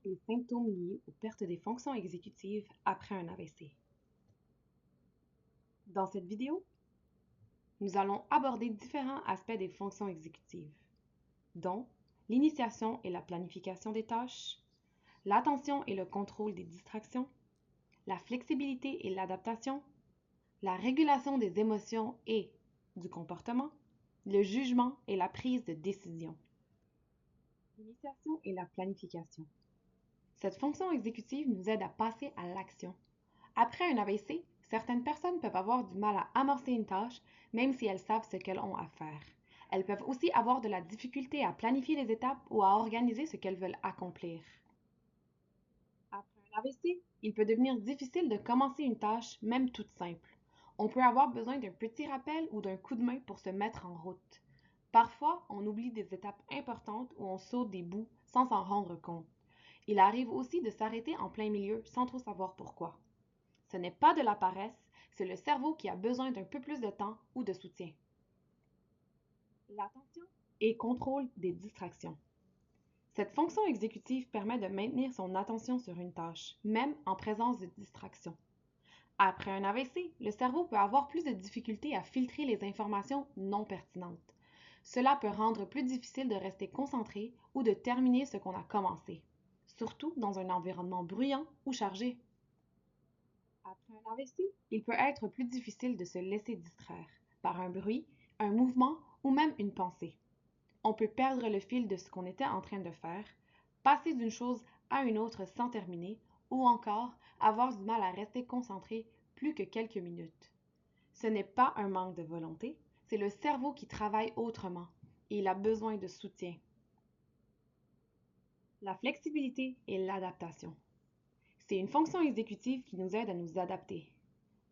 Les symptômes liés aux pertes des fonctions exécutives après un AVC. Dans cette vidéo, nous allons aborder différents aspects des fonctions exécutives, dont l'initiation et la planification des tâches, l'attention et le contrôle des distractions, la flexibilité et l'adaptation, la régulation des émotions et du comportement, le jugement et la prise de décision. L'initiation et la planification. Cette fonction exécutive nous aide à passer à l'action. Après un AVC, certaines personnes peuvent avoir du mal à amorcer une tâche, même si elles savent ce qu'elles ont à faire. Elles peuvent aussi avoir de la difficulté à planifier les étapes ou à organiser ce qu'elles veulent accomplir. Après un AVC, il peut devenir difficile de commencer une tâche, même toute simple. On peut avoir besoin d'un petit rappel ou d'un coup de main pour se mettre en route. Parfois, on oublie des étapes importantes ou on saute des bouts sans s'en rendre compte. Il arrive aussi de s'arrêter en plein milieu sans trop savoir pourquoi. Ce n'est pas de la paresse, c'est le cerveau qui a besoin d'un peu plus de temps ou de soutien. L'attention et contrôle des distractions. Cette fonction exécutive permet de maintenir son attention sur une tâche, même en présence de distractions. Après un AVC, le cerveau peut avoir plus de difficultés à filtrer les informations non pertinentes. Cela peut rendre plus difficile de rester concentré ou de terminer ce qu'on a commencé, surtout dans un environnement bruyant ou chargé. Après un AVC, il peut être plus difficile de se laisser distraire par un bruit, un mouvement ou même une pensée. On peut perdre le fil de ce qu'on était en train de faire, passer d'une chose à une autre sans terminer, ou encore avoir du mal à rester concentré plus que quelques minutes. Ce n'est pas un manque de volonté, c'est le cerveau qui travaille autrement et il a besoin de soutien. La flexibilité et l'adaptation. C'est une fonction exécutive qui nous aide à nous adapter.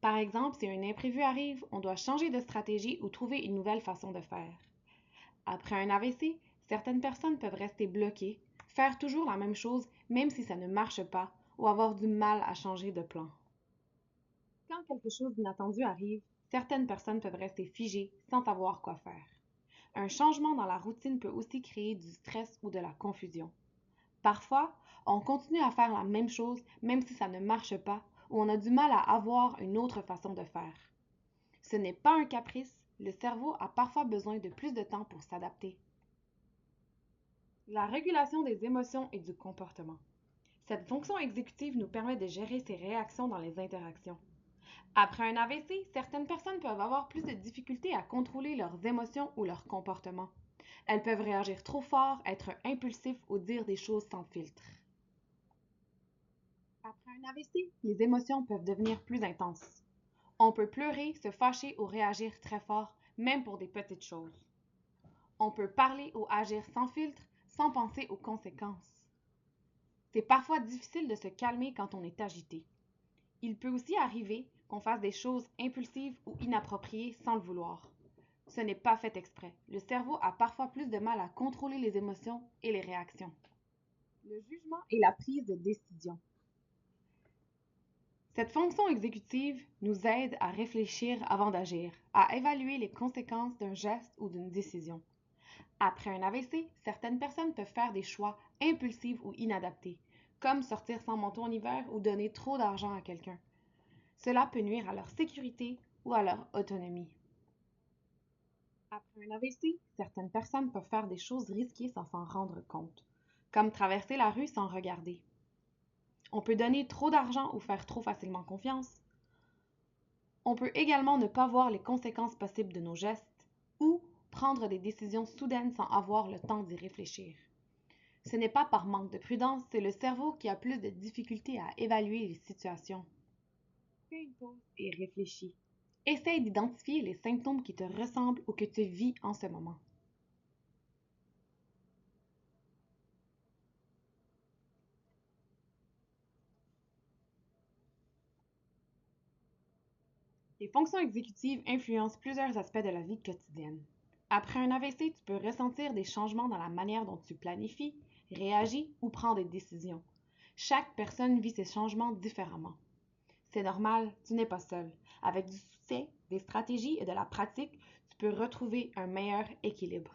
Par exemple, si un imprévu arrive, on doit changer de stratégie ou trouver une nouvelle façon de faire. Après un AVC, certaines personnes peuvent rester bloquées, faire toujours la même chose même si ça ne marche pas ou avoir du mal à changer de plan. Quand quelque chose d'inattendu arrive, certaines personnes peuvent rester figées sans savoir quoi faire. Un changement dans la routine peut aussi créer du stress ou de la confusion. Parfois, on continue à faire la même chose même si ça ne marche pas ou on a du mal à avoir une autre façon de faire. Ce n'est pas un caprice, le cerveau a parfois besoin de plus de temps pour s'adapter. La régulation des émotions et du comportement. Cette fonction exécutive nous permet de gérer ses réactions dans les interactions. Après un AVC, certaines personnes peuvent avoir plus de difficultés à contrôler leurs émotions ou leur comportement. Elles peuvent réagir trop fort, être impulsifs ou dire des choses sans filtre. Après un AVC, les émotions peuvent devenir plus intenses. On peut pleurer, se fâcher ou réagir très fort, même pour des petites choses. On peut parler ou agir sans filtre, sans penser aux conséquences. C'est parfois difficile de se calmer quand on est agité. Il peut aussi arriver qu'on fasse des choses impulsives ou inappropriées sans le vouloir. Ce n'est pas fait exprès. Le cerveau a parfois plus de mal à contrôler les émotions et les réactions. Le jugement et la prise de décision. Cette fonction exécutive nous aide à réfléchir avant d'agir, à évaluer les conséquences d'un geste ou d'une décision. Après un AVC, certaines personnes peuvent faire des choix impulsifs ou inadaptés, comme sortir sans manteau en hiver ou donner trop d'argent à quelqu'un. Cela peut nuire à leur sécurité ou à leur autonomie. Après un AVC, certaines personnes peuvent faire des choses risquées sans s'en rendre compte, comme traverser la rue sans regarder. On peut donner trop d'argent ou faire trop facilement confiance. On peut également ne pas voir les conséquences possibles de nos gestes ou prendre des décisions soudaines sans avoir le temps d'y réfléchir. Ce n'est pas par manque de prudence, c'est le cerveau qui a plus de difficultés à évaluer les situations. Fais une pause et réfléchis. Essaye d'identifier les symptômes qui te ressemblent ou que tu vis en ce moment. Les fonctions exécutives influencent plusieurs aspects de la vie quotidienne. Après un AVC, tu peux ressentir des changements dans la manière dont tu planifies, réagis ou prends des décisions. Chaque personne vit ces changements différemment. C'est normal, tu n'es pas seul. Avec du soutien, des stratégies et de la pratique, tu peux retrouver un meilleur équilibre.